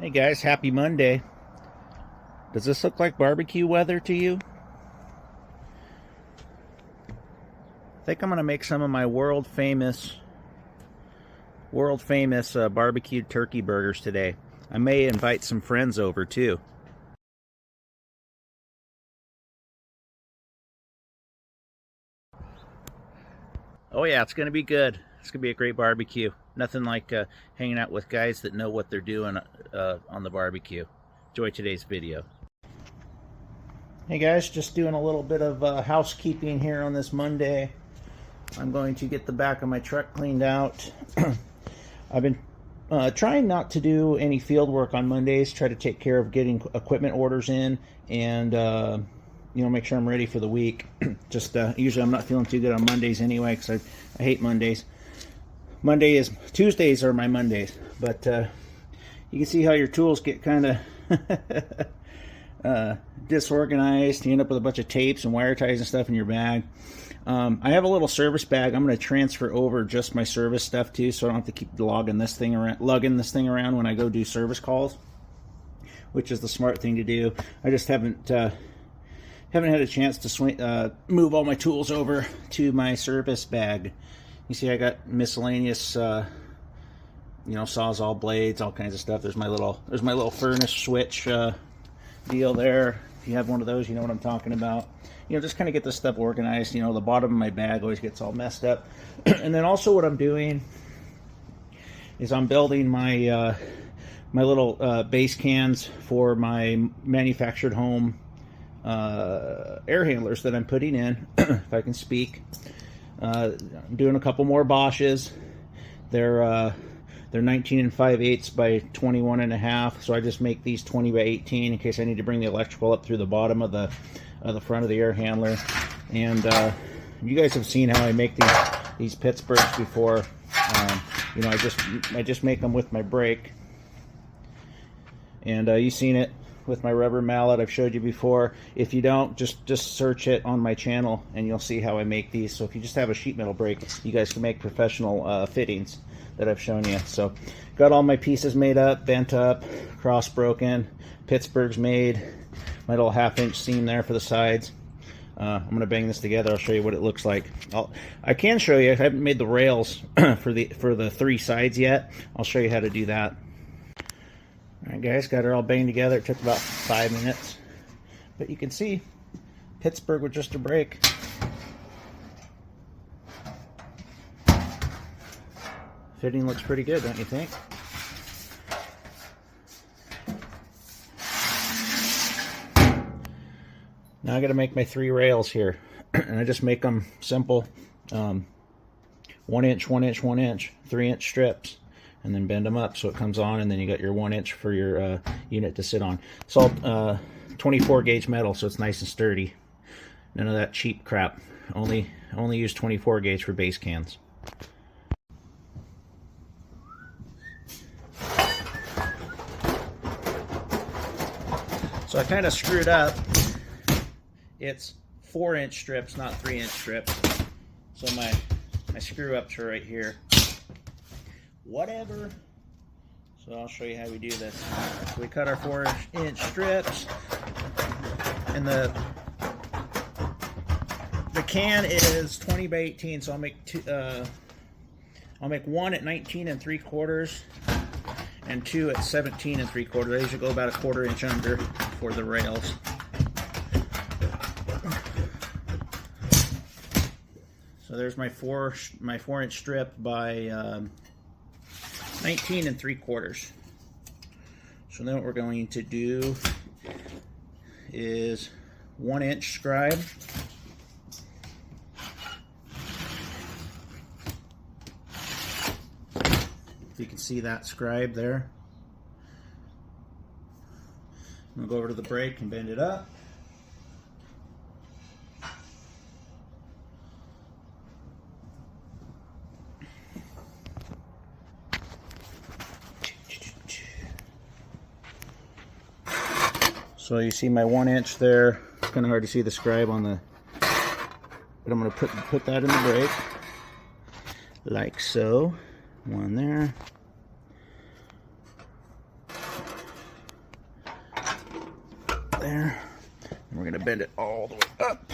Hey guys, happy Monday. Does this look like barbecue weather to you? I think I'm going to make some of my world famous barbecued turkey burgers today. I may invite some friends over too. Oh yeah, it's going to be good. It's going to be a great barbecue. Nothing like hanging out with guys that know what they're doing on the barbecue. Enjoy today's video. Hey guys, just doing a little bit of housekeeping here on this Monday. I'm going to get the back of my truck cleaned out. I've been trying not to do any field work on Mondays, try to take care of getting equipment orders in and make sure I'm ready for the week. Just usually I'm not feeling too good on Mondays anyway, because I hate Mondays. Tuesdays are my Mondays, but you can see how your tools get kind of disorganized. You end up with a bunch of tapes and wire ties and stuff in your bag. I have a little service bag. I'm going to transfer over just my service stuff too, so I don't have to keep lugging this thing around when I go do service calls, which is the smart thing to do. I just haven't had a chance to move all my tools over to my service bag. You see, I got miscellaneous, sawzall blades, all kinds of stuff. There's my little furnace switch deal there. If you have one of those, you know what I'm talking about. Just kind of get this stuff organized. The bottom of my bag always gets all messed up. And then also what I'm doing is I'm building my my little base cans for my manufactured home air handlers that I'm putting in, if I can speak. I'm doing a couple more Bosches. They're 19 5/8 by 21 1/2, so I just make these 20 by 18 in case I need to bring the electrical up through the bottom of the front of the air handler. And you guys have seen how I make these Pittsburghs before. I just make them with my brake, and you've seen it with my rubber mallet. I've showed you before. If you don't, just search it on my channel and you'll see how I make these. So if you just have a sheet metal brake, you guys can make professional fittings that I've shown you. So got all my pieces made up, bent up, cross broken, Pittsburghs made, my little 1/2-inch seam there for the sides. I'm going to bang this together. I'll show you what it looks like. I can show you. I haven't made the rails for the 3 sides yet. I'll show you how to do that. Alright guys, got her all banged together. It took about 5 minutes. But you can see, Pittsburgh with just a brake. Fitting looks pretty good, don't you think? Now I got to make my 3 rails here. And I just make them simple. 1 inch, 1 inch, 1 inch, 3-inch strips. And then bend them up so it comes on, and then you got your 1 inch for your unit to sit on. It's all 24 gauge metal, so it's nice and sturdy. None of that cheap crap. Only use 24 gauge for base cans. So I kind of screwed up. It's 4-inch strips, not 3-inch strips. So my screw ups are right here. Whatever. So I'll show you how we do this. So we cut our 4-inch strips, and the can is 20 by 18. So I'll make one at 19 3/4 and 2 at 17 3/4. I usually go about a 1/4 inch under for the rails. So there's my 4-inch strip by 19 3/4. So then what we're going to do is 1-inch scribe. If you can see that scribe there. I'm going to go over to the brake and bend it up. So you see my 1-inch there. It's kind of hard to see the scribe on the, but I'm going to put that in the brake like so. One there. there. And we're going to bend it all the way up.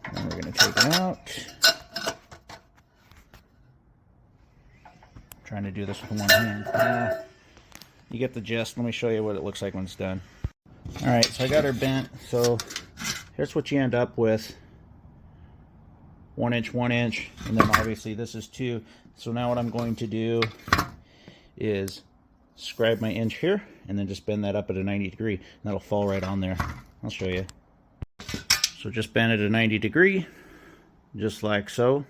And we're going to take it out. I'm trying to do this with one hand. You get the gist. Let me show you what it looks like when it's done. Alright, so I got her bent. So here's what you end up with. 1 inch, 1 inch, and then obviously this is 2. So now what I'm going to do is scribe my inch here and then just bend that up at a 90 degree, and that'll fall right on there. I'll show you. So just bend it at a 90 degree, just like so.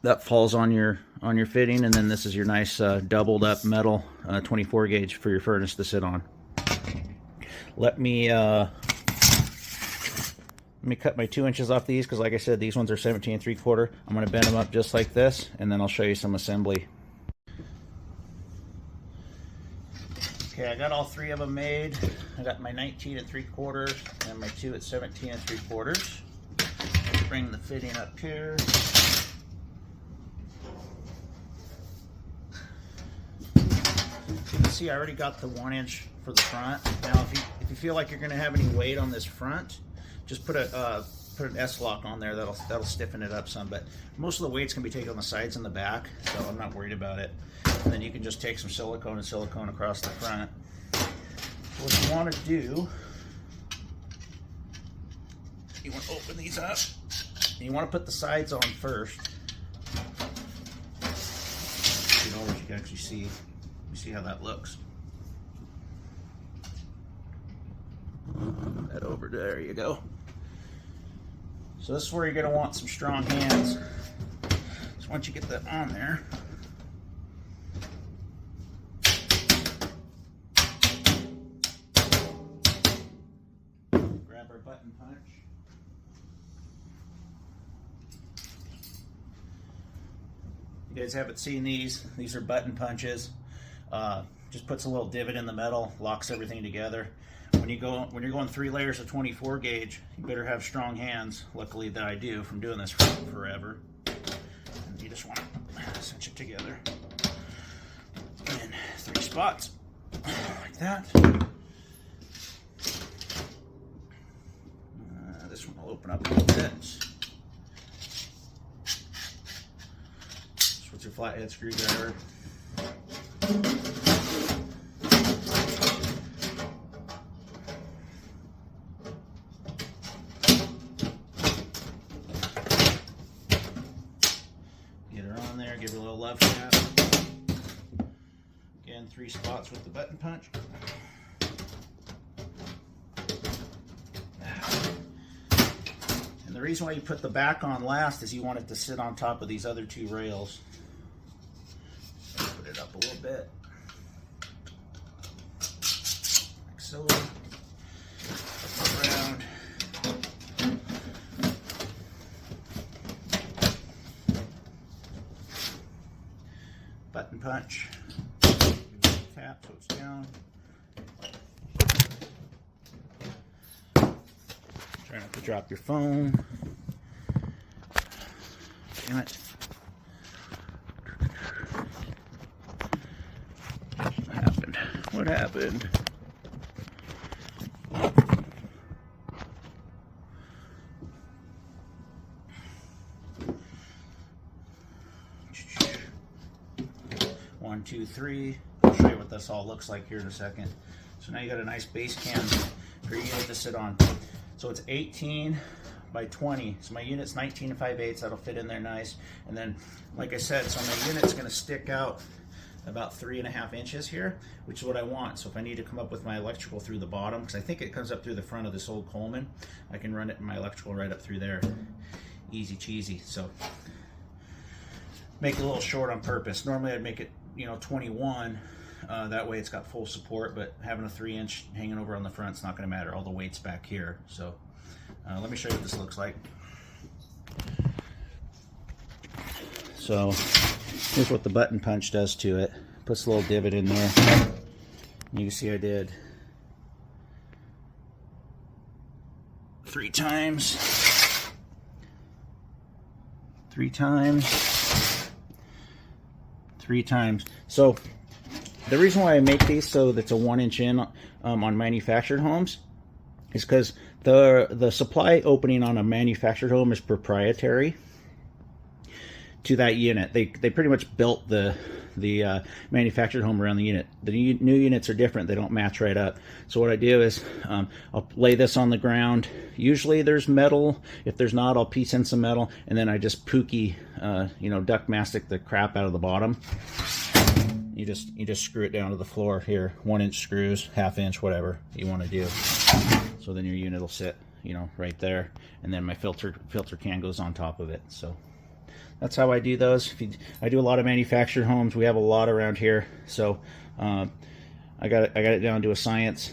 That falls on your fitting, and then this is your nice doubled up metal 24 gauge for your furnace to sit on. Let me cut my 2 inches off these, because like I said, these ones are 17 3/4. I'm going to bend them up just like this, and then I'll show you some assembly. Okay, I got all 3 of them made. I got my 19 3/4 and my 2 at 17 3/4. Bring the fitting up here. You can see I already got the 1 inch for the front. Now, if you feel like you're going to have any weight on this front, just put an S-lock on there. That'll stiffen it up some. But most of the weight's gonna be taken on the sides and the back, so I'm not worried about it. And then you can just take some silicone and silicone across the front. What you want to do, you want to open these up. And you want to put the sides on first. You know, you can actually see. You see how that looks. That over there, you go. So this is where you're going to want some strong hands. So once you get that on there, grab our button punch. You guys haven't seen these. These are button punches. Just puts a little divot in the metal, locks everything together. When you're going 3 layers of 24 gauge, you better have strong hands. Luckily that I do from doing this for forever. And you just want to cinch it together in 3 spots, like that. This one will open up a little bit. This was your flathead screwdriver. Give it a little love tap. Again, 3 spots with the button punch. And the reason why you put the back on last is you want it to sit on top of these other 2 rails. Put it up a little bit. Like so. Around. Button punch. Tap so it's down. Try not to drop your phone. Damn it. What happened? What happened? One, 2, 3. I'll show you what this all looks like here in a second. So now you got a nice base cam for your unit to sit on. So it's 18 by 20. So my unit's 19 5/8. That'll fit in there nice. And then, like I said, so my unit's going to stick out about 3.5 inches here, which is what I want. So if I need to come up with my electrical through the bottom, because I think it comes up through the front of this old Coleman, I can run it in my electrical right up through there. Easy cheesy. So make it a little short on purpose. Normally I'd make it 21, that way it's got full support, but having a 3 inch hanging over on the front is not going to matter. All the weight's back here. So let me show you what this looks like. So here's what the button punch does to it. Puts a little divot in there. You can see I did 3 times. 3 times. 3 times. So the reason why I make these so that's a 1-inch in on manufactured homes is because the supply opening on a manufactured home is proprietary to that unit. They pretty much built the manufactured home around the unit. The new units are different. They don't match right up. So what I do is I'll lay this on the ground. Usually there's metal. If there's not, I'll piece in some metal, and then I just pookie, duct mastic the crap out of the bottom. You just screw it down to the floor here. 1-inch screws, 1/2 inch, whatever you want to do. So then your unit will sit, right there, and then my filter can goes on top of it. So that's how I do those. I do a lot of manufactured homes. We have a lot around here, so I got it down to a science.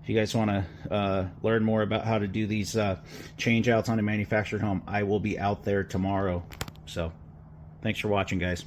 If you guys want to learn more about how to do these change outs on a manufactured home, I will be out there tomorrow. So thanks for watching, guys.